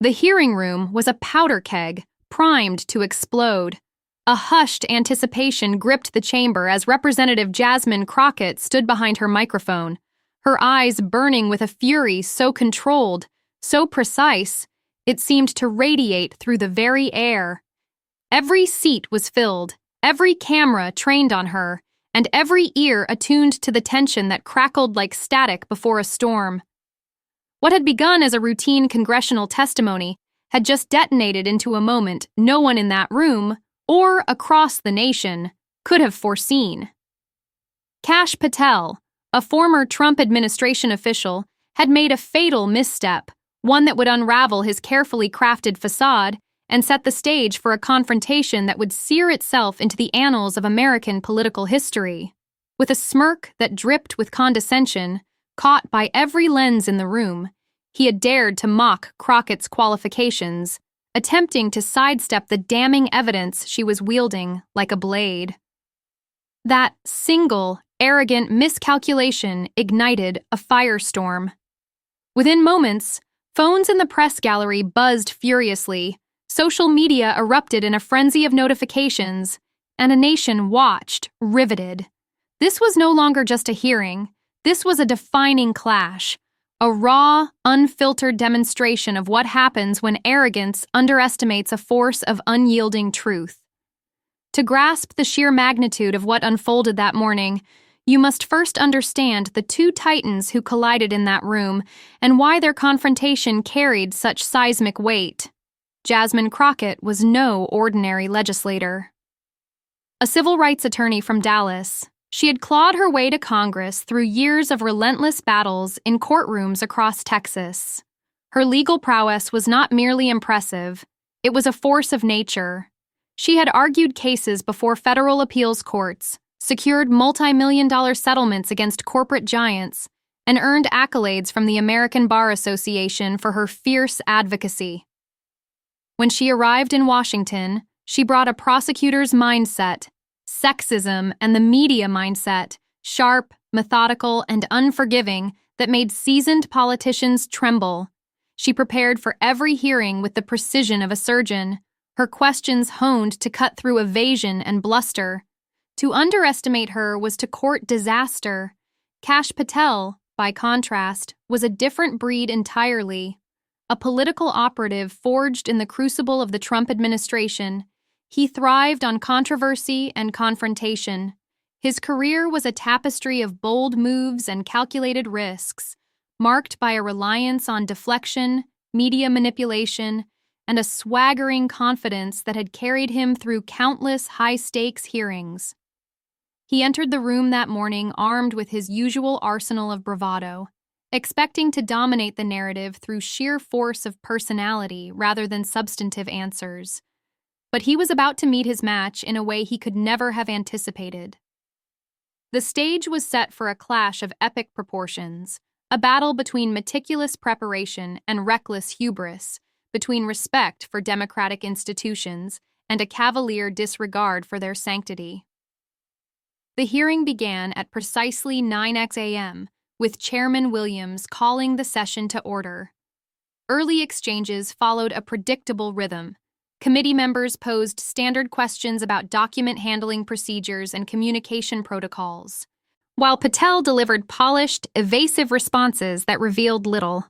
The hearing room was a powder keg, primed to explode. A hushed anticipation gripped the chamber as Representative Jasmine Crockett stood behind her microphone, her eyes burning with a fury so controlled, so precise, it seemed to radiate through the very air. Every seat was filled, every camera trained on her, and every ear attuned to the tension that crackled like static before a storm. What had begun as a routine congressional testimony had just detonated into a moment no one in that room, or across the nation, could have foreseen. Kash Patel, a former Trump administration official, had made a fatal misstep, one that would unravel his carefully crafted facade and set the stage for a confrontation that would sear itself into the annals of American political history. With a smirk that dripped with condescension, caught by every lens in the room, he had dared to mock Crockett's qualifications, attempting to sidestep the damning evidence she was wielding like a blade. That single, arrogant miscalculation ignited a firestorm. Within moments, phones in the press gallery buzzed furiously, social media erupted in a frenzy of notifications, and a nation watched, riveted. This was no longer just a hearing. This was a defining clash, a raw, unfiltered demonstration of what happens when arrogance underestimates a force of unyielding truth. To grasp the sheer magnitude of what unfolded that morning, you must first understand the two titans who collided in that room and why their confrontation carried such seismic weight. Jasmine Crockett was no ordinary legislator. A civil rights attorney from Dallas, she had clawed her way to Congress through years of relentless battles in courtrooms across Texas. Her legal prowess was not merely impressive, it was a force of nature. She had argued cases before federal appeals courts, secured multi-million-dollar settlements against corporate giants, and earned accolades from the American Bar Association for her fierce advocacy. When she arrived in Washington, she brought a prosecutor's mindset, sexism, and the media mindset, sharp, methodical, and unforgiving, that made seasoned politicians tremble. She prepared for every hearing with the precision of a surgeon, her questions honed to cut through evasion and bluster. To underestimate her was to court disaster. Kash Patel, by contrast, was a different breed entirely. A political operative forged in the crucible of the Trump administration, he thrived on controversy and confrontation. His career was a tapestry of bold moves and calculated risks, marked by a reliance on deflection, media manipulation, and a swaggering confidence that had carried him through countless high-stakes hearings. He entered the room that morning armed with his usual arsenal of bravado, expecting to dominate the narrative through sheer force of personality rather than substantive answers. But he was about to meet his match in a way he could never have anticipated. The stage was set for a clash of epic proportions, a battle between meticulous preparation and reckless hubris, between respect for democratic institutions and a cavalier disregard for their sanctity. The hearing began at precisely 9 a.m., with Chairman Williams calling the session to order. Early exchanges followed a predictable rhythm. Committee members posed standard questions about document handling procedures and communication protocols, while Patel delivered polished, evasive responses that revealed little.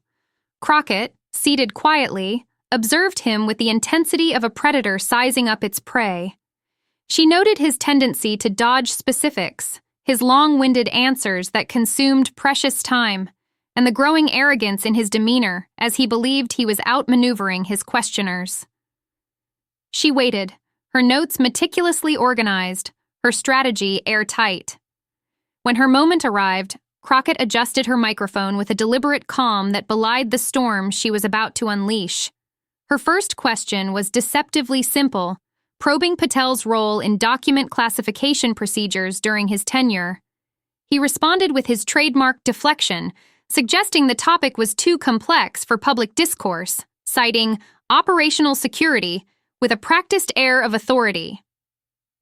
Crockett, seated quietly, observed him with the intensity of a predator sizing up its prey. She noted his tendency to dodge specifics, his long-winded answers that consumed precious time, and the growing arrogance in his demeanor as he believed he was outmaneuvering his questioners. She waited, her notes meticulously organized, her strategy airtight. When her moment arrived, Crockett adjusted her microphone with a deliberate calm that belied the storm she was about to unleash. Her first question was deceptively simple, probing Patel's role in document classification procedures during his tenure. He responded with his trademark deflection, suggesting the topic was too complex for public discourse, citing operational security with a practiced air of authority.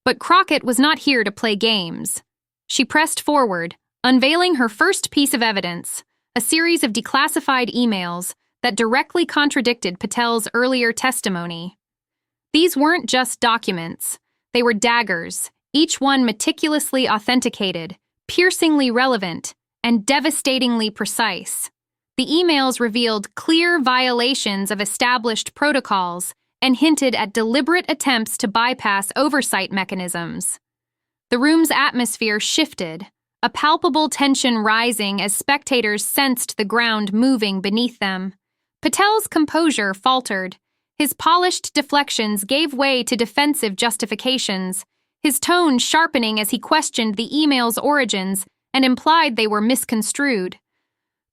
But Crockett was not here to play games. She pressed forward, unveiling her first piece of evidence, a series of declassified emails that directly contradicted Patel's earlier testimony. These weren't just documents. They were daggers, each one meticulously authenticated, piercingly relevant, and devastatingly precise. The emails revealed clear violations of established protocols and hinted at deliberate attempts to bypass oversight mechanisms. The room's atmosphere shifted, a palpable tension rising as spectators sensed the ground moving beneath them. Patel's composure faltered. His polished deflections gave way to defensive justifications, his tone sharpening as he questioned the email's origins and implied they were misconstrued.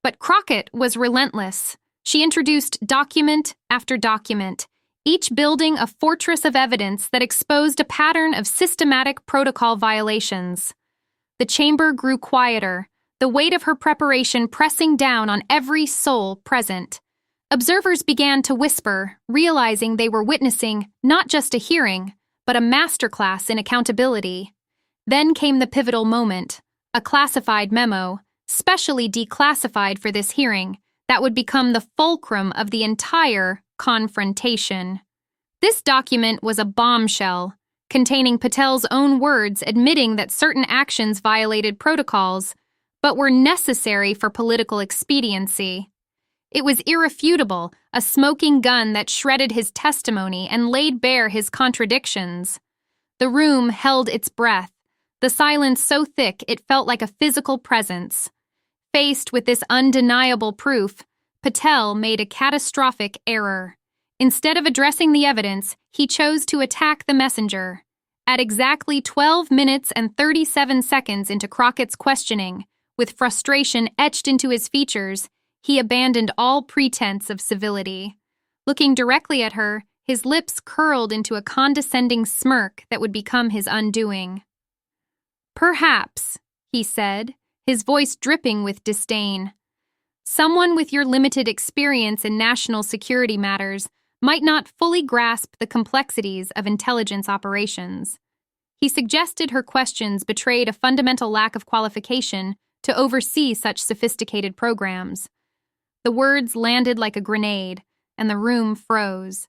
But Crockett was relentless. She introduced document after document, each building a fortress of evidence that exposed a pattern of systematic protocol violations. The chamber grew quieter, the weight of her preparation pressing down on every soul present. Observers began to whisper, realizing they were witnessing not just a hearing, but a masterclass in accountability. Then came the pivotal moment, a classified memo, specially declassified for this hearing, that would become the fulcrum of the entire confrontation. This document was a bombshell, containing Patel's own words admitting that certain actions violated protocols, but were necessary for political expediency. It was irrefutable, a smoking gun that shredded his testimony and laid bare his contradictions. The room held its breath, the silence so thick it felt like a physical presence. Faced with this undeniable proof, Patel made a catastrophic error. Instead of addressing the evidence, he chose to attack the messenger. At exactly 12 minutes and 37 seconds into Crockett's questioning, with frustration etched into his features, he abandoned all pretense of civility. Looking directly at her, his lips curled into a condescending smirk that would become his undoing. "Perhaps," he said, his voice dripping with disdain. "Someone with your limited experience in national security matters might not fully grasp the complexities of intelligence operations." He suggested her questions betrayed a fundamental lack of qualification to oversee such sophisticated programs. The words landed like a grenade, and the room froze.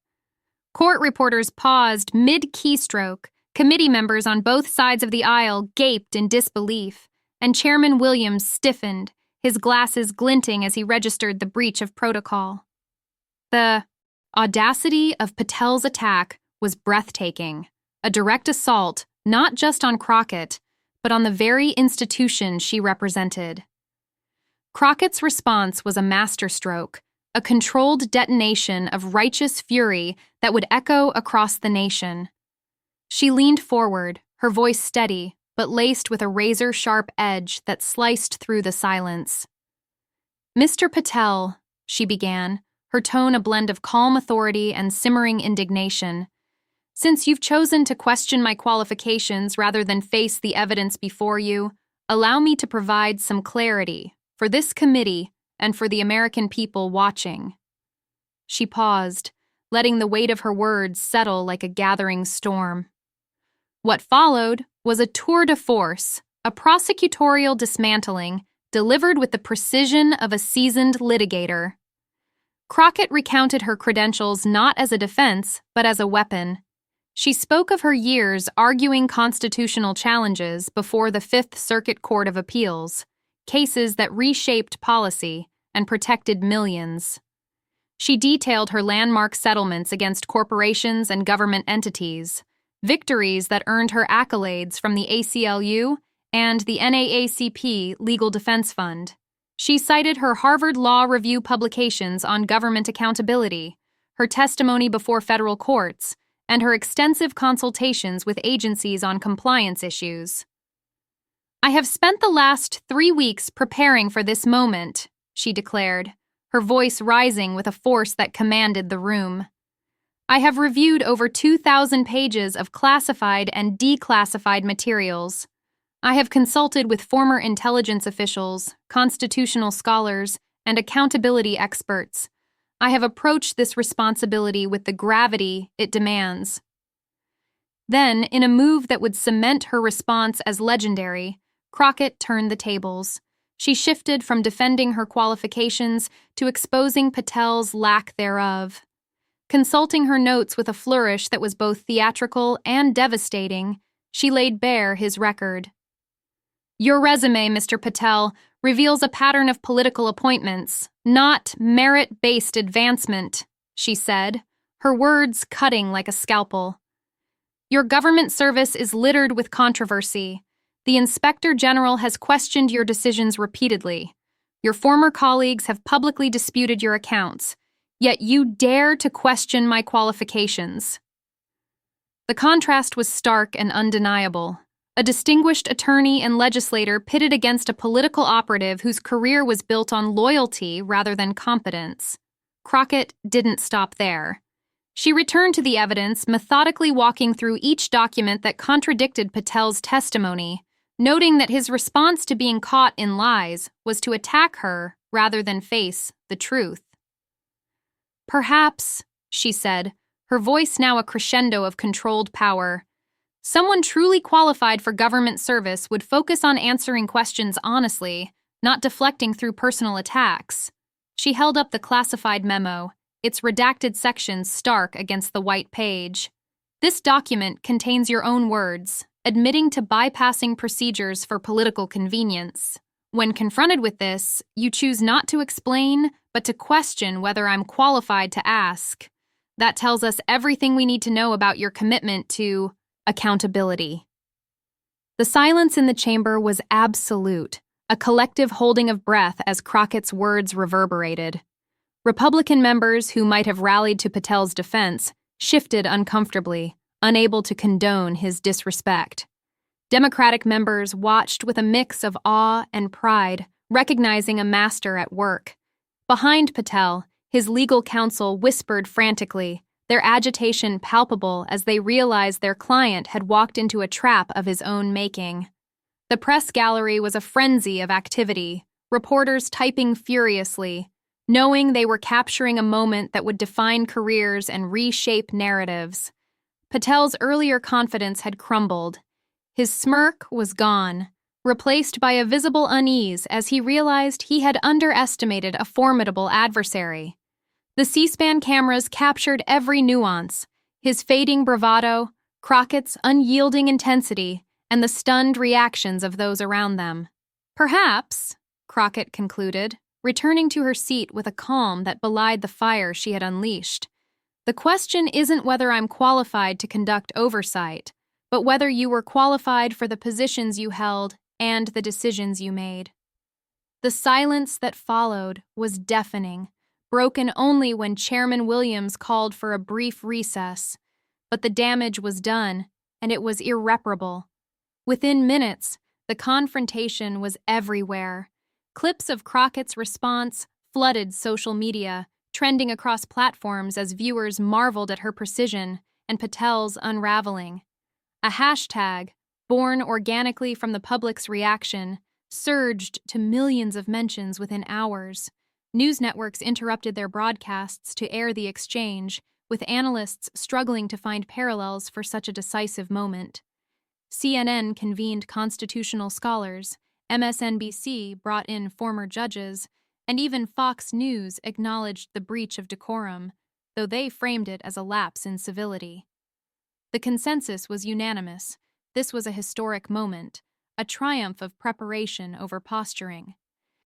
Court reporters paused mid-keystroke, committee members on both sides of the aisle gaped in disbelief, and Chairman Williams stiffened, his glasses glinting as he registered the breach of protocol. The audacity of Patel's attack was breathtaking, a direct assault not just on Crockett, but on the very institution she represented. Crockett's response was a masterstroke, a controlled detonation of righteous fury that would echo across the nation. She leaned forward, her voice steady, but laced with a razor-sharp edge that sliced through the silence. "Mr. Patel," she began, her tone a blend of calm authority and simmering indignation, "since you've chosen to question my qualifications rather than face the evidence before you, allow me to provide some clarity for this committee and for the American people watching." She paused, letting the weight of her words settle like a gathering storm. What followed was a tour de force, a prosecutorial dismantling, delivered with the precision of a seasoned litigator. Crockett recounted her credentials not as a defense, but as a weapon. She spoke of her years arguing constitutional challenges before the Fifth Circuit Court of Appeals, cases that reshaped policy and protected millions. She detailed her landmark settlements against corporations and government entities, victories that earned her accolades from the ACLU and the NAACP Legal Defense Fund. She cited her Harvard Law Review publications on government accountability, her testimony before federal courts, and her extensive consultations with agencies on compliance issues. "I have spent the last 3 weeks preparing for this moment," she declared, her voice rising with a force that commanded the room. "I have reviewed over 2,000 pages of classified and declassified materials. I have consulted with former intelligence officials, constitutional scholars, and accountability experts. I have approached this responsibility with the gravity it demands." Then, in a move that would cement her response as legendary, Crockett turned the tables. She shifted from defending her qualifications to exposing Patel's lack thereof. Consulting her notes with a flourish that was both theatrical and devastating, she laid bare his record. Your resume, Mr. Patel, reveals a pattern of political appointments, not merit-based advancement, she said, her words cutting like a scalpel. Your government service is littered with controversy. The Inspector General has questioned your decisions repeatedly. Your former colleagues have publicly disputed your accounts, yet you dare to question my qualifications. The contrast was stark and undeniable. A distinguished attorney and legislator pitted against a political operative whose career was built on loyalty rather than competence. Crockett didn't stop there. She returned to the evidence, methodically walking through each document that contradicted Patel's testimony, noting that his response to being caught in lies was to attack her rather than face the truth. Perhaps, she said, her voice now a crescendo of controlled power, someone truly qualified for government service would focus on answering questions honestly, not deflecting through personal attacks. She held up the classified memo, its redacted sections stark against the white page. This document contains your own words, admitting to bypassing procedures for political convenience. When confronted with this, you choose not to explain, but to question whether I'm qualified to ask. That tells us everything we need to know about your commitment to accountability. The silence in the chamber was absolute, a collective holding of breath as Crockett's words reverberated. Republican members who might have rallied to Patel's defense shifted uncomfortably, unable to condone his disrespect. Democratic members watched with a mix of awe and pride, recognizing a master at work. Behind Patel, his legal counsel whispered frantically, their agitation palpable as they realized their client had walked into a trap of his own making. The press gallery was a frenzy of activity, reporters typing furiously, knowing they were capturing a moment that would define careers and reshape narratives. Patel's earlier confidence had crumbled. His smirk was gone, replaced by a visible unease as he realized he had underestimated a formidable adversary. The C-SPAN cameras captured every nuance, his fading bravado, Crockett's unyielding intensity, and the stunned reactions of those around them. Perhaps, Crockett concluded, returning to her seat with a calm that belied the fire she had unleashed, the question isn't whether I'm qualified to conduct oversight, but whether you were qualified for the positions you held and the decisions you made. The silence that followed was deafening, broken only when Chairman Williams called for a brief recess. But the damage was done, and it was irreparable. Within minutes, the confrontation was everywhere. Clips of Crockett's response flooded social media, trending across platforms as viewers marveled at her precision and Patel's unraveling. A hashtag, born organically from the public's reaction, surged to millions of mentions within hours. News networks interrupted their broadcasts to air the exchange, with analysts struggling to find parallels for such a decisive moment. CNN convened constitutional scholars, MSNBC brought in former judges, and even Fox News acknowledged the breach of decorum, though they framed it as a lapse in civility. The consensus was unanimous. This was a historic moment, a triumph of preparation over posturing.